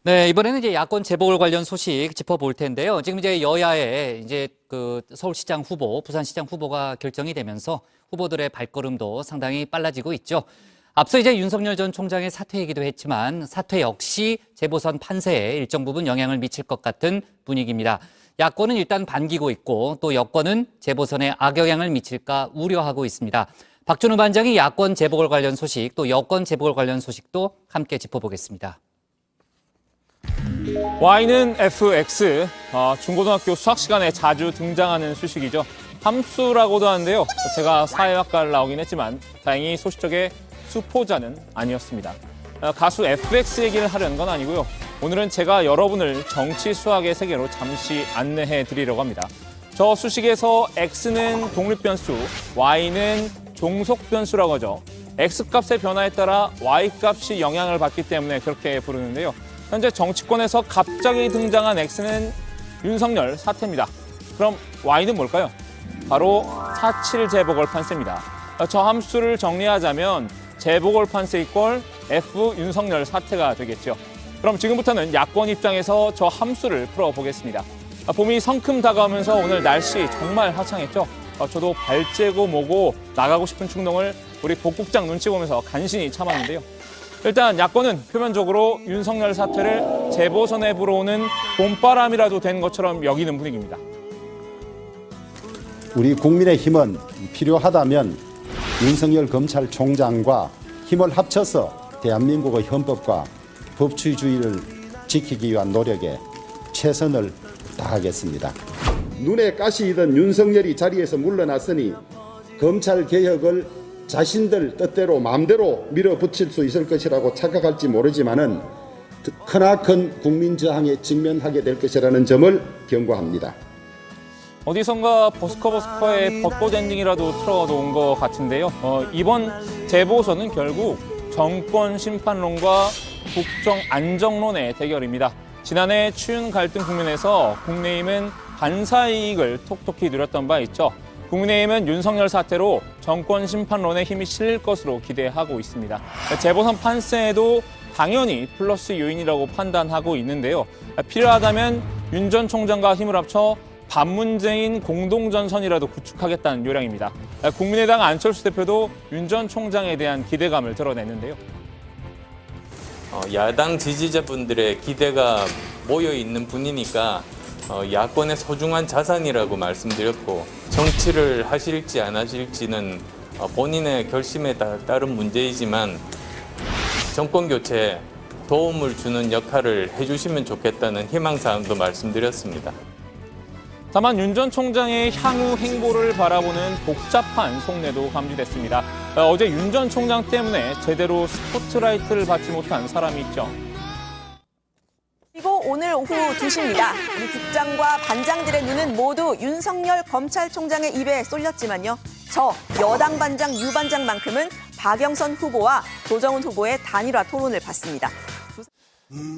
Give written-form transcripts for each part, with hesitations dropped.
네, 이번에는 이제 야권 재보궐 관련 소식 짚어볼 텐데요. 지금 이제 여야의 이제 그 서울시장 후보, 부산시장 후보가 결정이 되면서 후보들의 발걸음도 상당히 빨라지고 있죠. 앞서 이제 윤석열 전 총장의 사퇴이기도 했지만 사퇴 역시 재보선 판세에 일정 부분 영향을 미칠 것 같은 분위기입니다. 야권은 일단 반기고 있고 또 여권은 재보선에 악영향을 미칠까 우려하고 있습니다. 박준우 반장이 야권 재보궐 관련 소식 또 여권 재보궐 관련 소식도 함께 짚어보겠습니다. Y는 FX, 중고등학교 수학 시간에 자주 등장하는 수식이죠. 함수라고도 하는데요. 제가 사회학과를 나오긴 했지만 다행히 소시적의 수포자는 아니었습니다. 가수 FX 얘기를 하려는 건 아니고요. 오늘은 제가 여러분을 정치 수학의 세계로 잠시 안내해 드리려고 합니다. 저 수식에서 X는 독립변수, Y는 종속변수라고 하죠. X값의 변화에 따라 Y값이 영향을 받기 때문에 그렇게 부르는데요. 현재 정치권에서 갑자기 등장한 X는 윤석열 사태입니다. 그럼 Y는 뭘까요? 바로 4.7 재보궐 판세입니다. 저 함수를 정리하자면 재보궐 판세 이꼴 F 윤석열 사태가 되겠죠. 그럼 지금부터는 야권 입장에서 저 함수를 풀어보겠습니다. 봄이 성큼 다가오면서 오늘 날씨 정말 화창했죠. 저도 발재고 뭐고 나가고 싶은 충동을 우리 복국장 눈치 보면서 간신히 참았는데요. 일단 야권은 표면적으로 윤석열 사태를 재보선에 불어오는 봄바람이라도 된 것처럼 여기는 분위기입니다. 우리 국민의힘은 필요하다면 윤석열 검찰총장과 힘을 합쳐서 대한민국의 헌법과 법치주의를 지키기 위한 노력에 최선을 다하겠습니다. 눈에 가시이던 윤석열이 자리에서 물러났으니 검찰개혁을 자신들 뜻대로 마음대로 밀어붙일 수 있을 것이라고 착각할지 모르지만은 크나큰 국민 저항에 직면하게 될 것이라는 점을 경고합니다. 어디선가 버스커의 벚꽃 엔딩이라도 틀어놓은 것 같은데요. 이번 재보선은 결국 정권 심판론과 국정 안정론의 대결입니다. 지난해 추윤 갈등 국면에서 국민의힘은 반사 이익을 톡톡히 누렸던 바 있죠. 국민의힘은 윤석열 사태로 정권 심판론에 힘이 실릴 것으로 기대하고 있습니다. 재보선 판세에도 당연히 플러스 요인이라고 판단하고 있는데요. 필요하다면 윤 전 총장과 힘을 합쳐 반문재인 공동전선이라도 구축하겠다는 요량입니다. 국민의당 안철수 대표도 윤 전 총장에 대한 기대감을 드러냈는데요. 야당 지지자분들의 기대가 모여있는 분이니까 야권의 소중한 자산이라고 말씀드렸고 정치를 하실지 안 하실지는 본인의 결심에 따른 문제이지만 정권 교체에 도움을 주는 역할을 해주시면 좋겠다는 희망사항도 말씀드렸습니다. 다만 윤 전 총장의 향후 행보를 바라보는 복잡한 속내도 감지됐습니다. 어제 윤 전 총장 때문에 제대로 스포트라이트를 받지 못한 사람이 있죠. 그리고 오늘 오후 2시입니다. 우리 국장과 반장들의 눈은 모두 윤석열 검찰총장의 입에 쏠렸지만요. 저 여당 반장 유 반장만큼은 박영선 후보와 조정훈 후보의 단일화 토론을 봤습니다.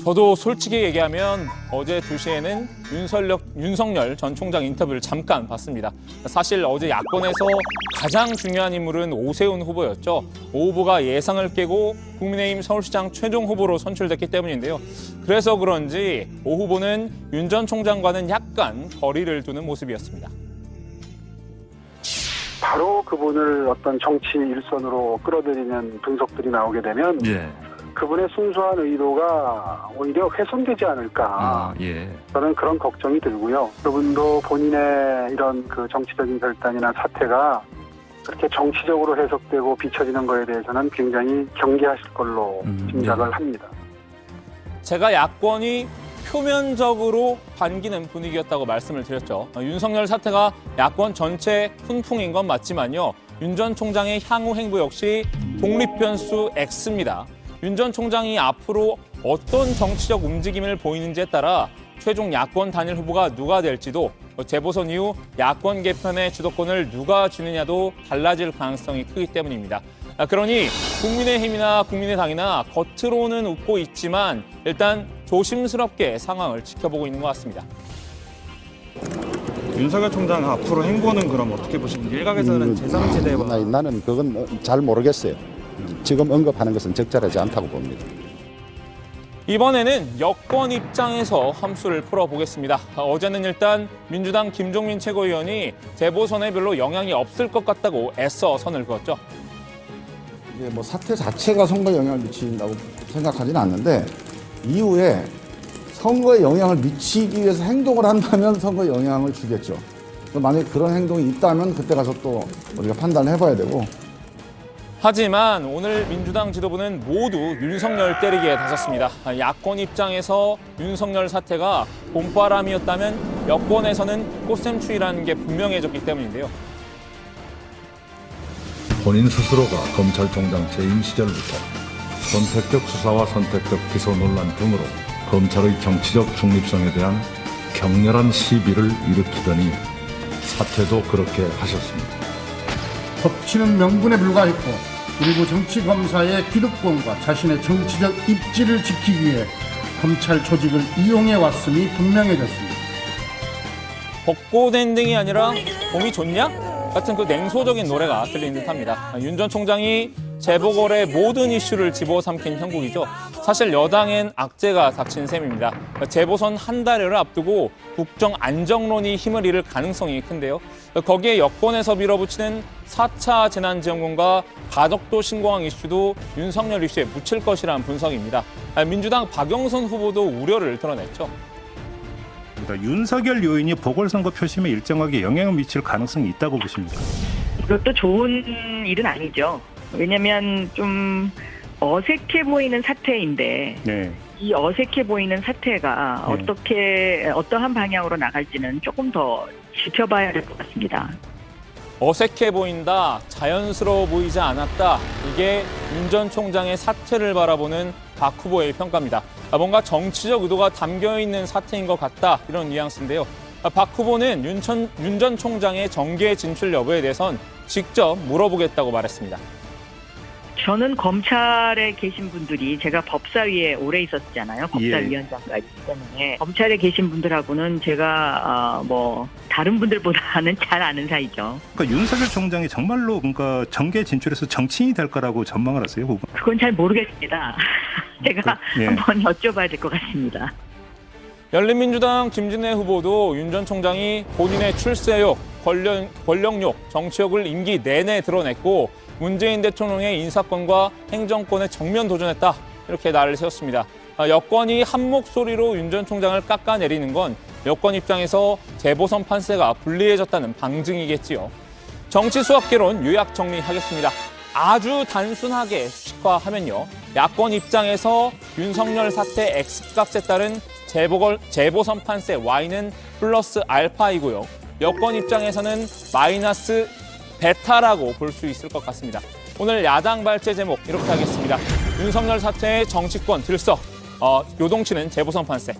저도 솔직히 얘기하면 어제 2시에는 윤석열 전 총장 인터뷰를 잠깐 봤습니다. 사실 어제 야권에서 가장 중요한 인물은 오세훈 후보였죠. 오 후보가 예상을 깨고 국민의힘 서울시장 최종 후보로 선출됐기 때문인데요. 그래서 그런지 오 후보는 윤 전 총장과는 약간 거리를 두는 모습이었습니다. 바로 그분을 어떤 정치 일선으로 끌어들이는 분석들이 나오게 되면 그분의 순수한 의도가 오히려 훼손되지 않을까. 저는 그런 걱정이 들고요. 그분도 본인의 이런 그 정치적인 결단이나 사태가 그렇게 정치적으로 해석되고 비춰지는 거에 대해서는 굉장히 경계하실 걸로 짐작을 합니다. 제가 야권이 표면적으로 반기는 분위기였다고 말씀을 드렸죠. 윤석열 사태가 야권 전체 훈풍인 건 맞지만요. 윤 전 총장의 향후 행보 역시 독립변수 X입니다. 윤 전 총장이 앞으로 어떤 정치적 움직임을 보이는지에 따라 최종 야권 단일 후보가 누가 될지도 재보선 이후 야권 개편의 주도권을 누가 쥐느냐도 달라질 가능성이 크기 때문입니다. 그러니 국민의힘이나 국민의당이나 겉으로는 웃고 있지만 일단 조심스럽게 상황을 지켜보고 있는 것 같습니다. 윤석열 총장 앞으로 행보는 그럼 어떻게 보시는지 일각에서는 제3세대와 나는 그건 '잘 모르겠어요. 지금 언급하는 것은 적절하지 않다고 봅니다. 이번에는 여권 입장에서 함수를 풀어보겠습니다. 어제는 일단 민주당 김종민 최고위원이 재보선에 별로 영향이 없을 것 같다고 애써 선을 그었죠. 이게 뭐 사태 자체가 선거에 영향을 미친다고 생각하지는 않는데 이후에 선거에 영향을 미치기 위해서 행동을 한다면 선거에 영향을 주겠죠. 만약에 그런 행동이 있다면 그때 가서 또 우리가 판단을 해봐야 되고. 하지만 오늘 민주당 지도부는 모두 윤석열 때리기에 나섰습니다. 야권 입장에서 윤석열 사태가 봄바람이었다면 여권에서는 꽃샘추위라는 게 분명해졌기 때문인데요. 본인 스스로가 검찰총장 재임 시절부터 선택적 수사와 선택적 기소 논란 등으로 검찰의 정치적 중립성에 대한 격렬한 시비를 일으키더니 사퇴도 그렇게 하셨습니다. 법치는 명분에 불과했고 일부 정치검사의 기득권과 자신의 정치적 입지를 지키기 위해 검찰 조직을 이용해 왔음이 분명해졌습니다. 벚꽃 엔딩이 아니라 봄이 좋냐? 같은 그 냉소적인 노래가 들리는 듯합니다. 윤 전 총장이 재보궐의 모든 이슈를 집어삼킨 형국이죠. 사실 여당엔 악재가 닥친 셈입니다. 재보선 한 달여를 앞두고 국정 안정론이 힘을 잃을 가능성이 큰데요. 거기에 여권에서 밀어붙이는 4차 재난지원금과 가덕도 신공항 이슈도 윤석열 이슈에 묻힐 것이라는 분석입니다. 민주당 박영선 후보도 우려를 드러냈죠. 윤석열 요인이 보궐선거 표심에 일정하게 영향을 미칠 가능성이 있다고 보십니까? 이것도 좋은 일은 아니죠. 왜냐하면 좀 어색해 보이는 사태인데 네. 이 어색해 보이는 사태가 어떠한 방향으로 나갈지는 조금 더 지켜봐야 될 것 같습니다. 어색해 보인다, 자연스러워 보이지 않았다. 이게 윤 전 총장의 사퇴를 바라보는 박 후보의 평가입니다. 뭔가 정치적 의도가 담겨있는 사태인 것 같다. 이런 뉘앙스인데요. 박 후보는 윤 전 총장의 정계 진출 여부에 대해선 직접 물어보겠다고 말했습니다. 저는 검찰에 계신 분들이 제가 법사위에 오래 있었잖아요. 법사위원장까지 때문에 검찰에 계신 분들하고는 제가 다른 분들보다는 잘 아는 사이죠. 그러니까 윤석열 총장이 정말로 그러니까 정계 진출해서 정치인이 될 거라고 전망을 하세요, 후보? 그건 잘 모르겠습니다. 제가 한번 여쭤봐야 될 것 같습니다. 열린민주당 김진애 후보도 윤 전 총장이 본인의 출세욕, 권력욕, 정치욕을 임기 내내 드러냈고 문재인 대통령의 인사권과 행정권에 정면 도전했다. 이렇게 날을 세웠습니다. 여권이 한 목소리로 윤 전 총장을 깎아내리는 건 여권 입장에서 재보선 판세가 불리해졌다는 방증이겠지요. 정치 수학개론 요약 정리하겠습니다. 아주 단순하게 수식화하면요. 야권 입장에서 윤석열 사태 X값에 따른 재보선 판세 Y는 플러스 알파이고요. 여권 입장에서는 마이너스 베타라고 볼 수 있을 것 같습니다. 오늘 야당 발제 제목 이렇게 하겠습니다. 윤석열 사태의 정치권 들썩, 요동치는 재보선 판세.